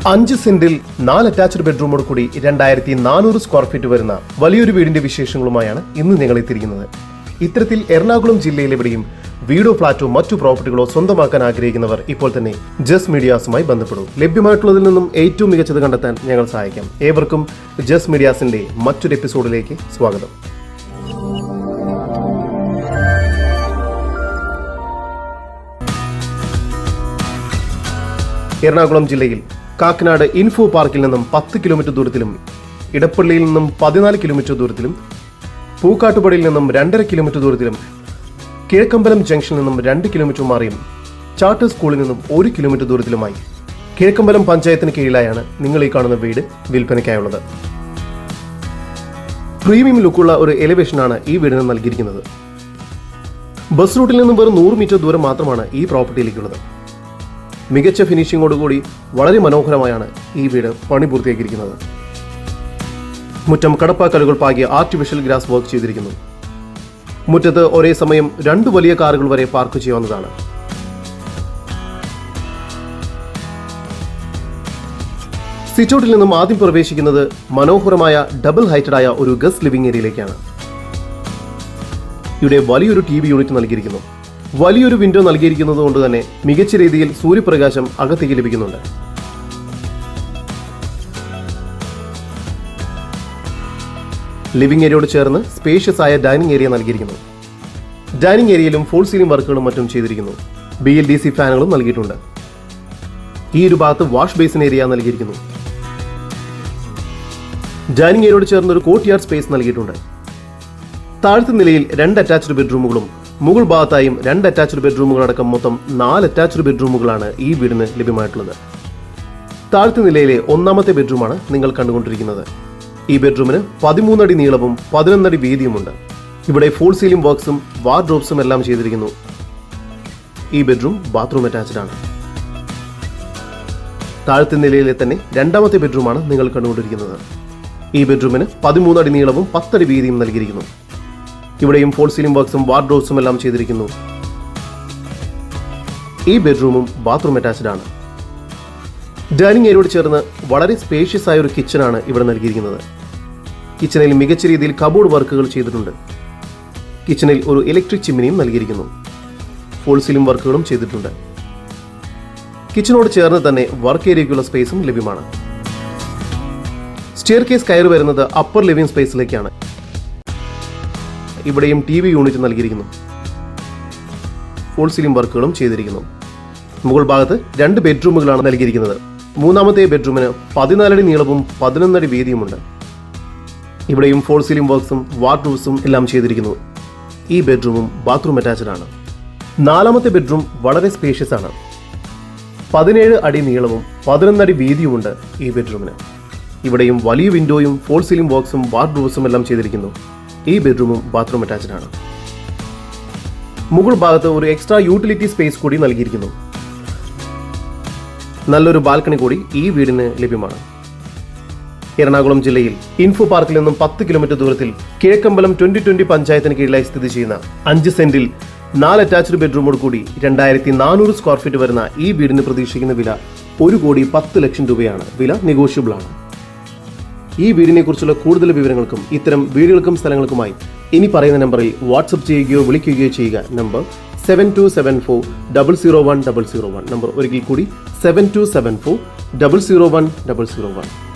5 സെന്റിൽ 4 അറ്റാച്ച്ഡ് ബെഡ്റൂമോട് കൂടി 2400 square feet വരുന്ന വലിയൊരു വീടിന്റെ വിശേഷങ്ങളുമായാണ് ഇന്ന് ഞങ്ങൾ എത്തിയിരിക്കുന്നത്. ഇത്തരത്തിൽ എറണാകുളം ജില്ലയിലെവിടെയും വീടോ ഫ്ളാറ്റോ മറ്റു പ്രോപ്പർട്ടികളോ സ്വന്തമാക്കാൻ ആഗ്രഹിക്കുന്നവർ ഇപ്പോൾ തന്നെ ജസ് മീഡിയാസുമായി ബന്ധപ്പെടും. ലഭ്യമായിട്ടുള്ളതിൽ നിന്നും ഏറ്റവും മികച്ചത് കണ്ടെത്താൻ ഞങ്ങൾ സഹായിക്കാം. ഏവർക്കും ജസ് മീഡിയാസിന്റെ മറ്റൊരു എപ്പിസോഡിലേക്ക് സ്വാഗതം. എറണാകുളം ജില്ലയിൽ കാക്കനാട് ഇൻഫോ പാർക്കിൽ നിന്നും 10 കിലോമീറ്റർ ദൂരത്തിലും, ഇടപ്പള്ളിയിൽ നിന്നും 14 കിലോമീറ്റർ ദൂരത്തിലും, പൂക്കാട്ടുപടിയിൽ നിന്നും 2.5 കിലോമീറ്റർ ദൂരത്തിലും, കിഴക്കമ്പലം ജംഗ്ഷനിൽ നിന്നും 2 കിലോമീറ്റർ മാറിയും, ചാർട്ടർ സ്കൂളിൽ നിന്നും 1 കിലോമീറ്റർ ദൂരത്തിലുമായി കിഴക്കമ്പലം പഞ്ചായത്തിന് കീഴിലായാണ് നിങ്ങൾ ഈ കാണുന്ന വീട് വിൽപ്പനയ്ക്കായുള്ളത്. പ്രീമിയം ലുക്കുള്ള ഒരു എലിവേഷനാണ് ഈ വീടിന് നൽകിയിരിക്കുന്നത്. ബസ് റൂട്ടിൽ നിന്നും വെറും 100 മീറ്റർ ദൂരം മാത്രമാണ് ഈ പ്രോപ്പർട്ടിയിലേക്കുള്ളത്. മികച്ച ഫിനിഷിങ്ങോടുകൂടി വളരെ മനോഹരമായാണ് ഈ വീട് പണി പൂർത്തിയാക്കിയിരിക്കുന്നത്. മുറ്റം കടപ്പാക്കലുകൾ പാകിയ ആർട്ടിഫിഷ്യൽ ഗ്രാസ് വർക്ക് ചെയ്തിരിക്കുന്നു. മുറ്റത്ത് ഒരേ സമയം 2 വലിയ കാറുകൾ വരെ പാർക്ക് ചെയ്യാവുന്നതാണ്. സിറ്റൗട്ടിൽ നിന്നും ആദ്യം പ്രവേശിക്കുന്നത് മനോഹരമായ ഡബിൾ ഹൈറ്റഡായ ഒരു ഗസ്റ്റ് ലിവിംഗ് ഏരിയയിലേക്കാണ്. ഇവിടെ വലിയൊരു TV യൂണിറ്റ് നൽകിയിരിക്കുന്നു. വലിയൊരു വിൻഡോ നൽകിയിരിക്കുന്നത് കൊണ്ട് തന്നെ മികച്ച രീതിയിൽ സൂര്യപ്രകാശം അകത്തേക്ക് ലഭിക്കുന്നുണ്ട്. ലിവിംഗ് ഏരിയയോട് ചേർന്ന് സ്പേഷ്യസ് ആയ ഡൈനിങ് ഏരിയ നൽകിയിരിക്കുന്നു. ഡൈനിങ് ഏരിയയിലും ഫോൾ സീലിംഗ് വർക്കുകളും മറ്റും ചെയ്തിരിക്കുന്നു. BLDC ഫാനുകളും നൽകിയിട്ടുണ്ട്. ഈ ഒരു ഭാഗത്ത് വാഷ് ബേസിൻ ഏരിയ നൽകിയിരിക്കുന്നു. ഡൈനിങ് ഏരിയയോട് ചേർന്ന് ഒരു കോർട്ട്യാർഡ് സ്പേസ് നൽകിയിട്ടുണ്ട്. താഴത്തെ നിലയിൽ 2 അറ്റാച്ച്ഡ് ബെഡ്റൂമുകളും മുകൾ ഭാഗത്തായും 2 അറ്റാച്ച്ഡ് ബെഡ്റൂമുകളടക്കം മൊത്തം 4 അറ്റാച്ച്ഡ് ബെഡ്റൂമുകളാണ് ഈ വീടിന് ലഭ്യമായിട്ടുള്ളത്. താഴത്തെ നിലയിലെ 1ാമത്തെ ബെഡ്റൂമാണ് നിങ്ങൾ കണ്ടുകൊണ്ടിരിക്കുന്നത്. ഈ ബെഡ്റൂമിന് 13 അടി നീളവും 11 അടി വീതിയുമുണ്ട്. ഇവിടെ ഫോൾ സീലിംഗ് വർക്ക്സും വാർഡ്രോബ്സും എല്ലാം ചെയ്തിരിക്കുന്നു. ഈ ബെഡ്റൂം ബാത്റൂം അറ്റാച്ച്ഡ് ആണ്. താഴത്തെ നിലയിലെ തന്നെ 2ാമത്തെ ബെഡ്റൂമാണ് നിങ്ങൾ കണ്ടുകൊണ്ടിരിക്കുന്നത്. ഈ ബെഡ്റൂമിന് 13 അടി നീളവും 10 അടി വീതിയും നൽകിയിരിക്കുന്നു. ഇവിടെയും ഫോൾ സീലിംഗ് വർക്ക്സും വാർഡ്രോബ്സും എല്ലാം ചെയ്തിരിക്കുന്നു. ഈ ബെഡ്റൂമും ബാത്റൂം അറ്റാച്ച്ഡ് ആണ്. ഡൈനിങ് ഏരിയയോട് ചേർന്ന് വളരെ സ്പേഷ്യസ് ആയ ഒരു കിച്ചണാണ് ഇവിടെ നൽകിയിരിക്കുന്നത്. കിച്ചണിൽ മികച്ച രീതിയിൽ കബോർഡ് വർക്കുകൾ ചെയ്തിട്ടുണ്ട്. കിച്ചണിൽ ഒരു ഇലക്ട്രിക് ചിമ്മിനിയും നൽകിയിരിക്കുന്നു. ഫോൾ സീലിംഗ് വർക്കുകളും ചെയ്തിട്ടുണ്ട്. കിച്ചണോട് ചേർന്ന് തന്നെ വർക്ക് ഏരിയയ്ക്കുള്ള സ്പേസും ലഭ്യമാണ്. സ്റ്റെയർ കേസ് കയറി വരുന്നത് അപ്പർ ലിവിംഗ് സ്പേസിലേക്കാണ്. ഇവിടെയും TV യൂണിറ്റ് നൽകിയിരിക്കുന്നു. ഫോൾ സീലിംഗ് വർക്കുകളും ചെയ്തിരിക്കുന്നു. മുകൾ ഭാഗത്ത് 2 ബെഡ്റൂമുകളാണ് നൽകിയിരിക്കുന്നത്. 3ാമത്തെ ബെഡ്റൂമിന് 14 അടി നീളവും 11 അടി വീതിയുമുണ്ട്. ഇവിടെയും ഫോൾ സീലിംഗ് വർക്ക്സും വാർഡ്രോബ്സും എല്ലാം ചെയ്തിരിക്കുന്നു. ഈ ബെഡ്റൂമും ബാത്റൂം അറ്റാച്ച്ഡ് ആണ്. 4ാമത്തെ ബെഡ്റൂം വളരെ സ്പേഷ്യസ് ആണ്. 17 അടി നീളവും 11 അടി വീതിയുമുണ്ട് ഈ ബെഡ്റൂമിന്. ഇവിടെയും വലിയ വിൻഡോയും ഫോൾ സീലിംഗ് വർക്ക്സും വാർഡ്രോബ്സും എല്ലാം ചെയ്തിരിക്കുന്നു. ഈ ബെഡ്റൂമും ബാത്റൂം അറ്റാച്ച്ഡ് ആണ്. മുകൾ ഭാഗത്ത് ഒരു എക്സ്ട്രാ യൂട്ടിലിറ്റി സ്പേസ് കൂടി നൽകിയിരിക്കുന്നു. നല്ലൊരു ബാൽക്കണി കൂടി ഈ വീടിന് ലഭ്യമാണ്. എറണാകുളം ജില്ലയിൽ ഇൻഫോ പാർക്കിൽ നിന്നും 10 കിലോമീറ്റർ ദൂരത്തിൽ കിഴക്കമ്പലം 2020 പഞ്ചായത്തിന് കീഴിലായി സ്ഥിതി ചെയ്യുന്ന 5 സെന്റിൽ 4 അറ്റാച്ച്ഡ് ബെഡ്റൂമോട് കൂടി 2400 സ്ക്വയർ ഫീറ്റ് വരുന്ന ഈ വീടിന് പ്രതീക്ഷിക്കുന്ന വില 1,10,00,000 രൂപയാണ്. വില നെഗോഷ്യബിൾ ആണ്. ഈ വീടിനെ കുറിച്ചുള്ള കൂടുതൽ വിവരങ്ങൾക്കും ഇത്തരം വീടുകൾക്കും സ്ഥലങ്ങൾക്കുമായി ഇനി പറയുന്ന നമ്പറിൽ വാട്സപ്പ് ചെയ്യുകയോ വിളിക്കുകയോ ചെയ്യുക. നമ്പർ 7274 001 001. നമ്പർ ഒരിക്കൽ കൂടി 7274 001 001.